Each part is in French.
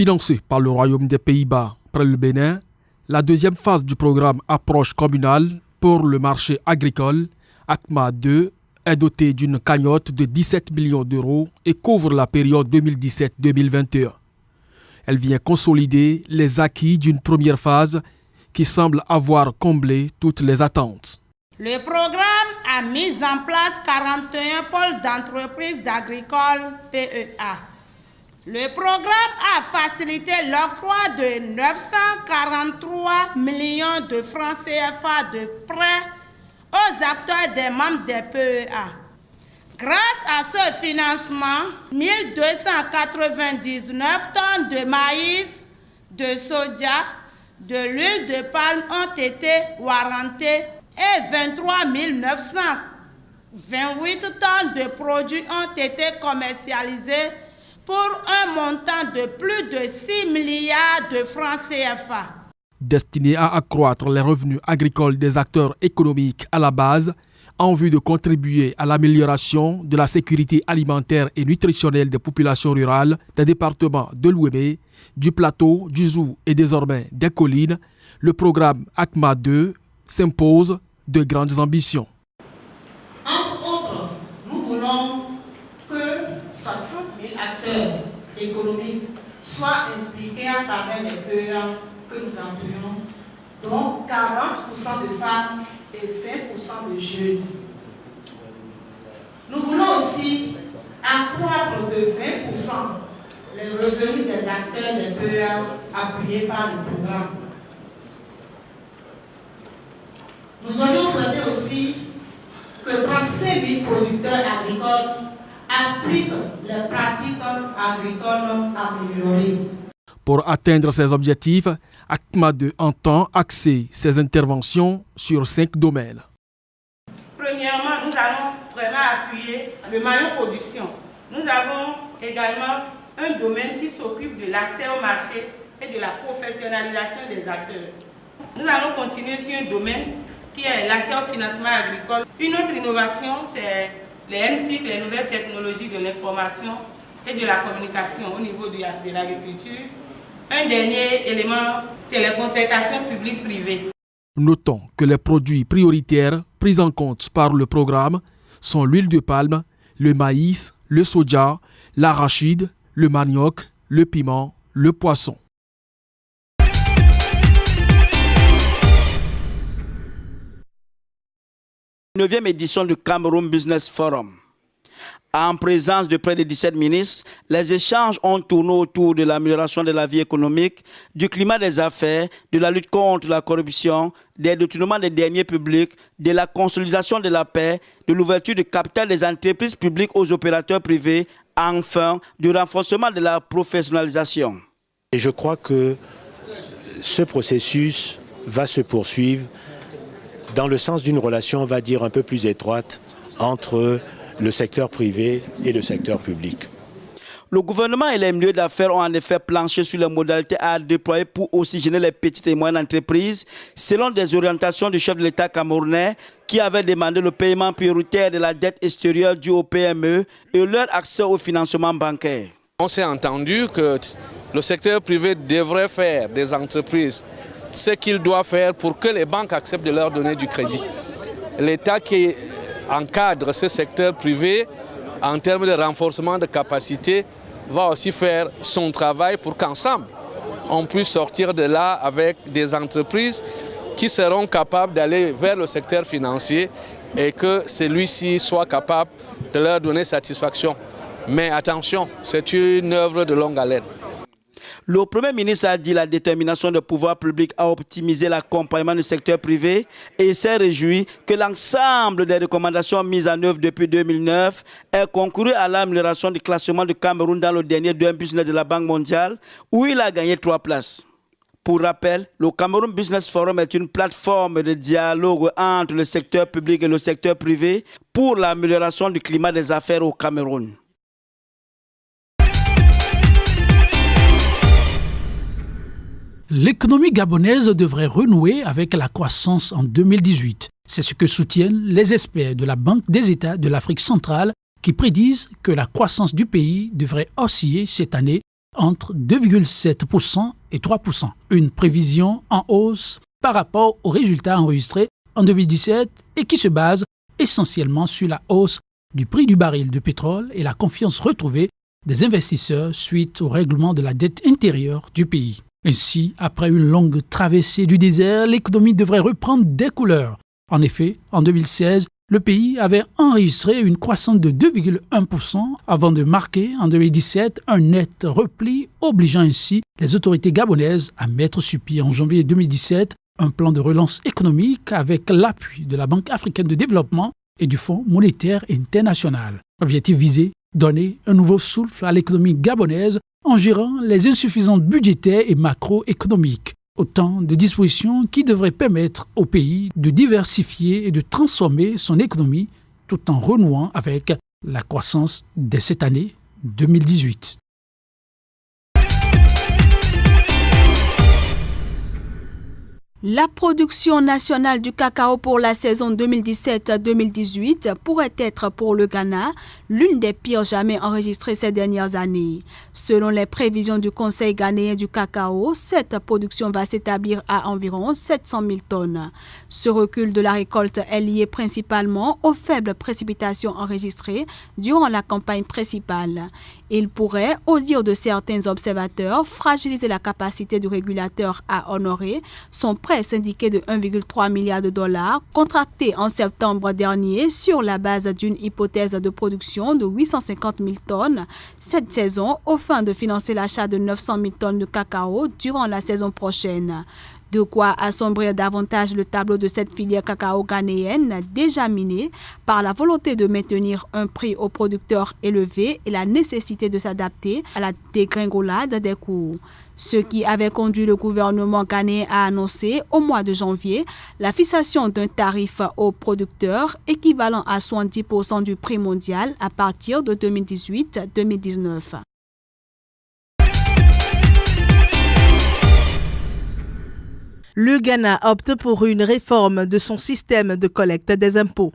Financé par le Royaume des Pays-Bas près le Bénin, la deuxième phase du programme Approche communale pour le marché agricole, ACMA 2, est dotée d'une cagnotte de 17 millions d'euros et couvre la période 2017-2021. Elle vient consolider les acquis d'une première phase qui semble avoir comblé toutes les attentes. Le programme a mis en place 41 pôles d'entreprises agricoles PEA. Le programme a facilité l'octroi de 943 millions de francs CFA de prêts aux acteurs des membres des PEA. Grâce à ce financement, 1299 tonnes de maïs, de soja, de l'huile de palme ont été warrantées et 23 928 tonnes de produits ont été commercialisés pour un montant de plus de 6 milliards de francs CFA. Destiné à accroître les revenus agricoles des acteurs économiques à la base, en vue de contribuer à l'amélioration de la sécurité alimentaire et nutritionnelle des populations rurales des départements de l'Ouémé, du Plateau, du Zou et désormais des collines, le programme ACMA 2 s'impose de grandes ambitions. Entre autres, nous voulons que 60 000 acteurs économiques soient impliqués à travers les PEA que nous employons, dont 40% de femmes et 20% de jeunes. Nous voulons aussi accroître de 20% les revenus des acteurs des PEA appuyés par le programme. Nous aurions souhaité aussi que 35 000 producteurs agricoles appliquent les pratiques agricoles améliorées. Pour atteindre ces objectifs, ACMA 2 entend axer ses interventions sur 5 domaines. Premièrement, nous allons vraiment appuyer le maillon production. Nous avons également un domaine qui s'occupe de l'accès au marché et de la professionnalisation des acteurs. Nous allons continuer sur un domaine qui est l'accès au financement agricole. Une autre innovation, c'est les MTIC, les nouvelles technologies de l'information et de la communication au niveau de l'agriculture. Un dernier élément, c'est les concertations publiques-privées. Notons que les produits prioritaires pris en compte par le programme sont l'huile de palme, le maïs, le soja, l'arachide, le manioc, le piment, le poisson. La 9e édition du Cameroun Business Forum. En présence de près de 17 ministres, les échanges ont tourné autour de l'amélioration de la vie économique, du climat des affaires, de la lutte contre la corruption, des détournements des deniers publics, de la consolidation de la paix, de l'ouverture du capital des entreprises publiques aux opérateurs privés, enfin, du renforcement de la professionnalisation. Et je crois que ce processus va se poursuivre dans le sens d'une relation, on va dire, un peu plus étroite entre le secteur privé et le secteur public. Le gouvernement et les milieux d'affaires ont en effet planché sur les modalités à déployer pour oxygéner les petites et moyennes entreprises, selon des orientations du chef de l'État camerounais qui avait demandé le paiement prioritaire de la dette extérieure due aux PME et leur accès au financement bancaire. On s'est entendu que le secteur privé devrait faire des entreprises ce qu'il doit faire pour que les banques acceptent de leur donner du crédit. L'État qui encadre ce secteur privé en termes de renforcement de capacité va aussi faire son travail pour qu'ensemble on puisse sortir de là avec des entreprises qui seront capables d'aller vers le secteur financier et que celui-ci soit capable de leur donner satisfaction. Mais attention, c'est une œuvre de longue haleine. Le Premier ministre a dit la détermination des pouvoirs publics à optimiser l'accompagnement du secteur privé et s'est réjoui que l'ensemble des recommandations mises en œuvre depuis 2009 aient concouru à l'amélioration du classement du Cameroun dans le dernier Doing Business de la Banque mondiale où il a gagné 3 places. Pour rappel, le Cameroun Business Forum est une plateforme de dialogue entre le secteur public et le secteur privé pour l'amélioration du climat des affaires au Cameroun. L'économie gabonaise devrait renouer avec la croissance en 2018. C'est ce que soutiennent les experts de la Banque des États de l'Afrique centrale qui prédisent que la croissance du pays devrait osciller cette année entre 2,7% et 3%. Une prévision en hausse par rapport aux résultats enregistrés en 2017 et qui se base essentiellement sur la hausse du prix du baril de pétrole et la confiance retrouvée des investisseurs suite au règlement de la dette intérieure du pays. Ainsi, après une longue traversée du désert, l'économie devrait reprendre des couleurs. En effet, en 2016, le pays avait enregistré une croissance de 2,1% avant de marquer en 2017 un net repli, obligeant ainsi les autorités gabonaises à mettre sur pied en janvier 2017 un plan de relance économique avec l'appui de la Banque africaine de développement et du Fonds monétaire international. Objectif visé, donner un nouveau souffle à l'économie gabonaise en gérant les insuffisances budgétaires et macroéconomiques. Autant de dispositions qui devraient permettre au pays de diversifier et de transformer son économie tout en renouant avec la croissance de cette année 2018. La production nationale du cacao pour la saison 2017-2018 pourrait être pour le Ghana l'une des pires jamais enregistrées ces dernières années. Selon les prévisions du Conseil ghanéen du cacao, cette production va s'établir à environ 700 000 tonnes. Ce recul de la récolte est lié principalement aux faibles précipitations enregistrées durant la campagne principale. Il pourrait, au dire de certains observateurs, fragiliser la capacité du régulateur à honorer son prêt syndiqué de 1,3 milliard de dollars contracté en septembre dernier sur la base d'une hypothèse de production de 850 000 tonnes cette saison aux fins de financer l'achat de 900 000 tonnes de cacao durant la saison prochaine. De quoi assombrir davantage le tableau de cette filière cacao ghanéenne déjà minée par la volonté de maintenir un prix aux producteurs élevé et la nécessité de s'adapter à la dégringolade des cours. Ce qui avait conduit le gouvernement ghanéen à annoncer au mois de janvier la fixation d'un tarif aux producteurs équivalent à 70% du prix mondial à partir de 2018-2019. Le Ghana opte pour une réforme de son système de collecte des impôts.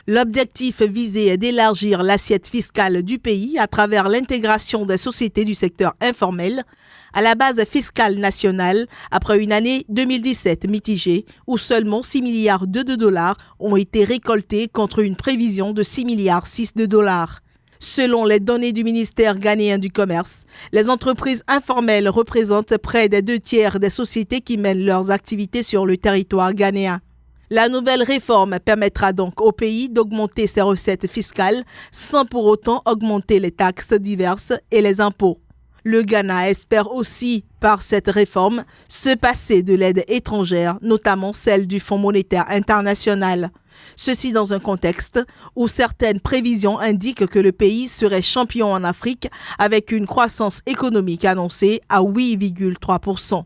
L'objectif visé est d'élargir l'assiette fiscale du pays à travers l'intégration des sociétés du secteur informel à la base fiscale nationale après une année 2017 mitigée où seulement 6 milliards de dollars ont été récoltés contre une prévision de 6 milliards 6 de dollars. Selon les données du ministère ghanéen du Commerce, les entreprises informelles représentent près des 2/3 des sociétés qui mènent leurs activités sur le territoire ghanéen. La nouvelle réforme permettra donc au pays d'augmenter ses recettes fiscales sans pour autant augmenter les taxes diverses et les impôts. Le Ghana espère aussi, par cette réforme, se passer de l'aide étrangère, notamment celle du Fonds monétaire international. Ceci dans un contexte où certaines prévisions indiquent que le pays serait champion en Afrique avec une croissance économique annoncée à 8,3%.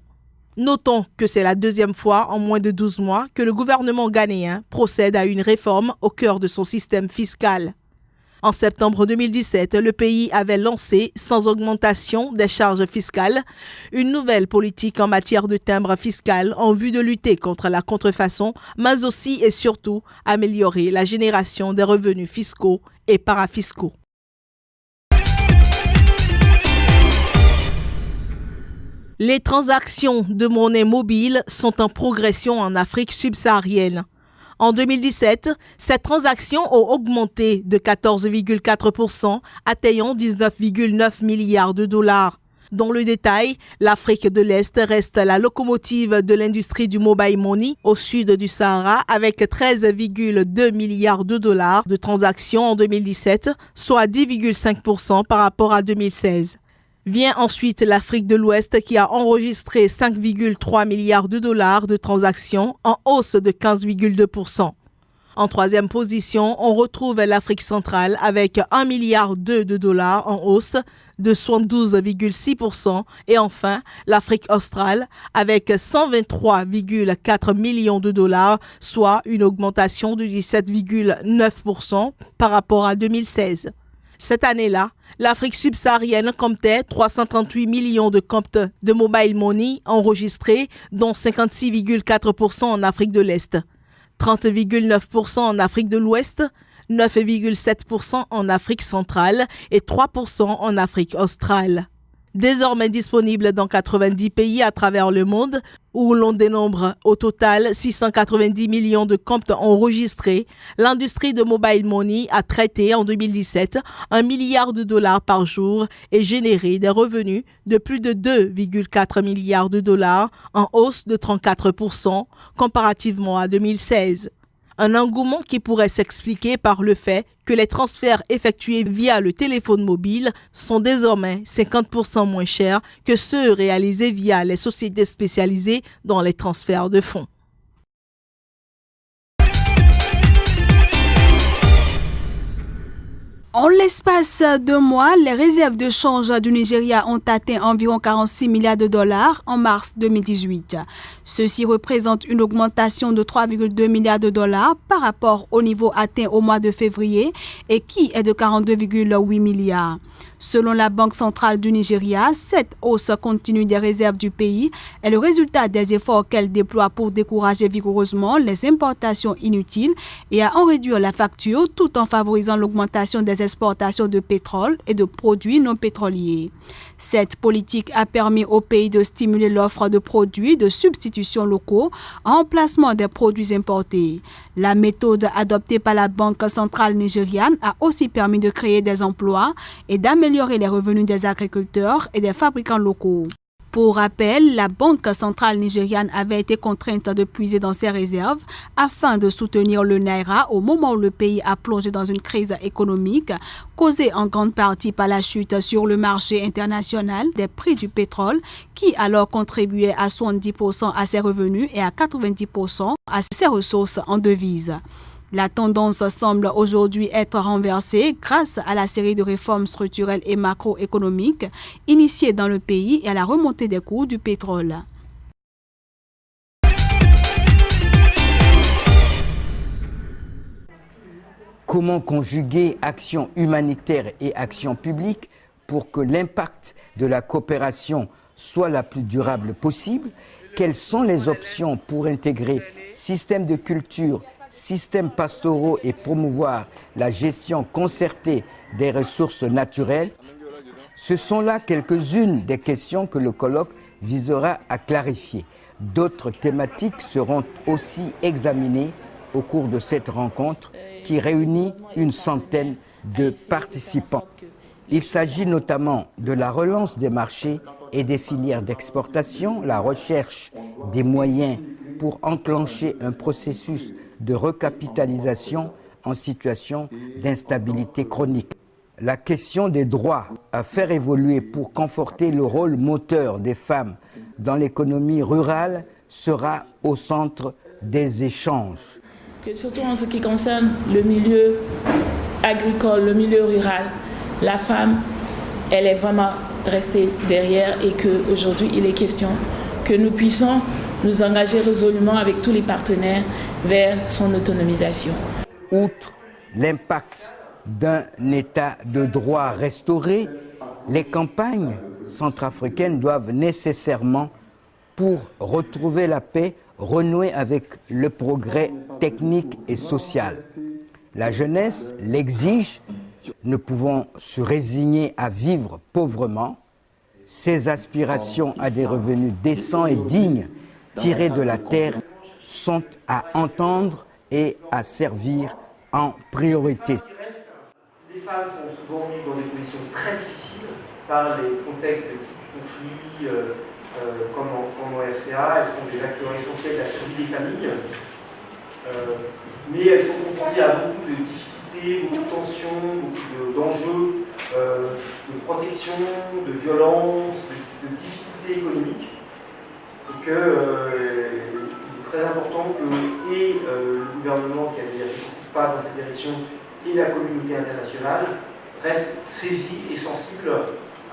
Notons que c'est la deuxième fois en moins de 12 mois que le gouvernement ghanéen procède à une réforme au cœur de son système fiscal. En septembre 2017, le pays avait lancé, sans augmentation des charges fiscales, une nouvelle politique en matière de timbre fiscal en vue de lutter contre la contrefaçon, mais aussi et surtout améliorer la génération des revenus fiscaux et parafiscaux. Les transactions de monnaie mobile sont en progression en Afrique subsaharienne. En 2017, ces transactions ont augmenté de 14,4%, atteignant 19,9 milliards de dollars. Dans le détail, l'Afrique de l'Est reste la locomotive de l'industrie du mobile money au sud du Sahara avec 13,2 milliards de dollars de transactions en 2017, soit 10,5% par rapport à 2016. Vient ensuite l'Afrique de l'Ouest qui a enregistré 5,3 milliards de dollars de transactions en hausse de 15,2%. En troisième position, on retrouve l'Afrique centrale avec 1,2 milliard de dollars en hausse de 72,6% et enfin l'Afrique australe avec 123,4 millions de dollars, soit une augmentation de 17,9% par rapport à 2016. Cette année-là, l'Afrique subsaharienne comptait 338 millions de comptes de mobile money enregistrés, dont 56,4% en Afrique de l'Est, 30,9% en Afrique de l'Ouest, 9,7% en Afrique centrale et 3% en Afrique australe. Désormais disponible dans 90 pays à travers le monde, où l'on dénombre au total 690 millions de comptes enregistrés, l'industrie de mobile money a traité en 2017 $1 milliard par jour et généré des revenus de plus de 2,4 milliards en hausse de 34% comparativement à 2016. Un engouement qui pourrait s'expliquer par le fait que les transferts effectués via le téléphone mobile sont désormais 50% moins chers que ceux réalisés via les sociétés spécialisées dans les transferts de fonds. En l'espace de mois, les réserves de change du Nigeria ont atteint environ 46 milliards de dollars en mars 2018. Ceci représente une augmentation de 3,2 milliards de dollars par rapport au niveau atteint au mois de février et qui est de 42,8 milliards. Selon la Banque centrale du Nigeria, cette hausse continue des réserves du pays est le résultat des efforts qu'elle déploie pour décourager vigoureusement les importations inutiles et à en réduire la facture tout en favorisant l'augmentation des exportations de pétrole et de produits non pétroliers. Cette politique a permis au pays de stimuler l'offre de produits de substitution locaux en remplacement des produits importés. La méthode adoptée par la Banque centrale nigériane a aussi permis de créer des emplois et d'améliorer les revenus des agriculteurs et des fabricants locaux. Pour rappel, la Banque centrale nigériane avait été contrainte de puiser dans ses réserves afin de soutenir le Naira au moment où le pays a plongé dans une crise économique causée en grande partie par la chute sur le marché international des prix du pétrole qui alors contribuait à 70% à ses revenus et à 90% à ses ressources en devises. La tendance semble aujourd'hui être renversée grâce à la série de réformes structurelles et macroéconomiques initiées dans le pays et à la remontée des coûts du pétrole. Comment conjuguer action humanitaire et action publique pour que l'impact de la coopération soit la plus durable possible? Quelles sont les options pour intégrer système de culture, systèmes pastoraux et promouvoir la gestion concertée des ressources naturelles? Ce sont là quelques-unes des questions que le colloque visera à clarifier. D'autres thématiques seront aussi examinées au cours de cette rencontre qui réunit une centaine de participants. Il s'agit notamment de la relance des marchés et des filières d'exportation, la recherche des moyens pour enclencher un processus de recapitalisation en situation d'instabilité chronique. La question des droits à faire évoluer pour conforter le rôle moteur des femmes dans l'économie rurale sera au centre des échanges. Surtout en ce qui concerne le milieu agricole, le milieu rural, la femme, elle est vraiment restée derrière et qu'aujourd'hui, il est question que nous puissions nous engager résolument avec tous les partenaires vers son autonomisation. Outre l'impact d'un état de droit restauré, les campagnes centrafricaines doivent nécessairement, pour retrouver la paix, renouer avec le progrès technique et social. La jeunesse l'exige, ne pouvant se résigner à vivre pauvrement. Ses aspirations à des revenus décents et dignes tirés de la terre sont à entendre et à servir en priorité. Les femmes sont souvent mises dans des positions très difficiles par les contextes de type conflit, comme en RCA. Elles sont des acteurs essentiels de la survie des familles, mais elles sont confrontées à beaucoup de difficultés, beaucoup de tensions, beaucoup d'enjeux, de protection, de violence, de difficultés économiques. Et qu'il est très important que le gouvernement qui a déjà fait beaucoup de pas dans cette direction et la communauté internationale restent saisis et sensibles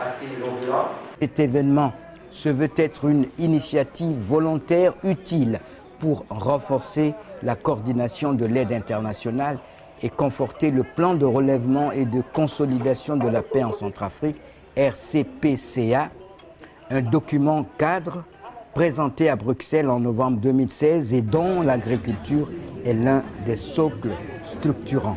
à ces enjeux-là. Cet événement se veut être une initiative volontaire utile pour renforcer la coordination de l'aide internationale et conforter le plan de relèvement et de consolidation de la paix en Centrafrique, RCPCA, un document cadre présenté à Bruxelles en novembre 2016 et dont l'agriculture est l'un des socles structurants.